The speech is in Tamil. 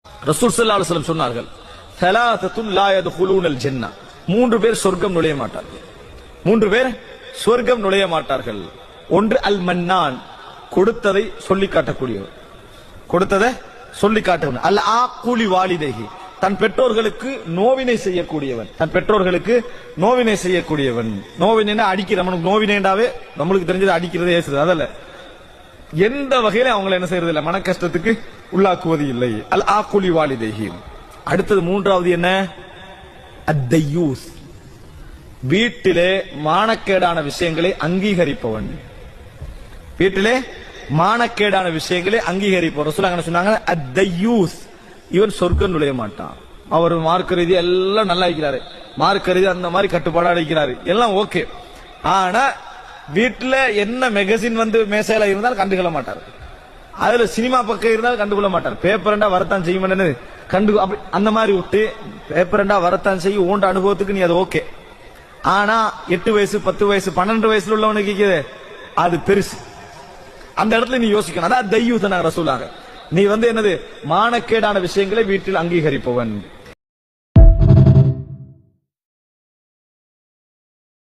ரசூல் ஸல்லல்லாஹு அலைஹி வஸல்லம் சொன்னார்கள், ஸலாத்தத்துன் லா யதுகுலூனல் ஜன்னah, மூன்று பேர் சொர்க்கம் நுழைய மாட்டார்கள். மூன்று பேர் சொர்க்கம் நுழைய மாட்டார்கள். ஒன்று அல் மன்னான், கொடுத்ததை சொல்லி காட்டக்கூடியவர், கொடுத்ததை சொல்லி காட்டுவன். அல் ஆக்குலி வாலிதைஹி, தன் பெற்றோர்களுக்கு நோவினை செய்யக்கூடியவன், தன் பெற்றோர்களுக்கு நோவினை செய்யக்கூடியவன். நோவினை அடிக்கிற, நம்மளுக்கு நோவினேண்டாவே நம்மளுக்கு தெரிஞ்சது அடிக்கிறது, ஏசுறது, அதல்ல. எந்த வகையில அவங்களை என்ன செய்யறது இல்லை, மன கஷ்டத்துக்கு உள்ளாக்குவது இல்லை. அல் ஆக்குலி வாலிதைஹி. அடுத்தது மூன்றாவது என்ன, அத்தையூஸ், வீட்டிலே மானக்கேடான விஷயங்களை அங்கீகரிப்பவன். வீட்டிலே மானக்கேடான விஷயங்களை அங்கீகரிப்பவன். ரசூலுல்லாஹ் என்ன சொன்னாங்க, அத்தையூஸ், இவன் சொர்க்கம் நுழைய மாட்டான். அவர் மார்க்க ரீதி எல்லாம் நல்லா இருக்கிறாரு, மார்க்க ரீதி அந்த மாதிரி கட்டுப்பாடா அடிக்கிறாரு, எல்லாம் ஓகே. ஆனா வீட்டுல என்ன மேகசின் வந்து மேசையில இருந்தாலும் கண்டுகொள்ள மாட்டார், அதுல சினிமா பக்கம் இருந்தாலும் கண்டுகொள்ள மாட்டார். பேப்பரண்டா வரத்தான் செய்யும் கண்டு, அந்த மாதிரி விட்டு பேப்பரண்டா வரத்தான் செய்யும், ஓண்ட அனுபவத்துக்கு நீ அது ஓகே. ஆனா 8 வயசு 10 வயசு 12 வயசுல உள்ளவனுக்கு அது பெருசு. அந்த இடத்துல நீ யோசிக்கணும். அதான் தையூஸ் ரசூலுல்லாஹ், நீ வந்து என்னது, மானக்கேடான விஷயங்களை வீட்டில் அங்கீகரிப்பவன்.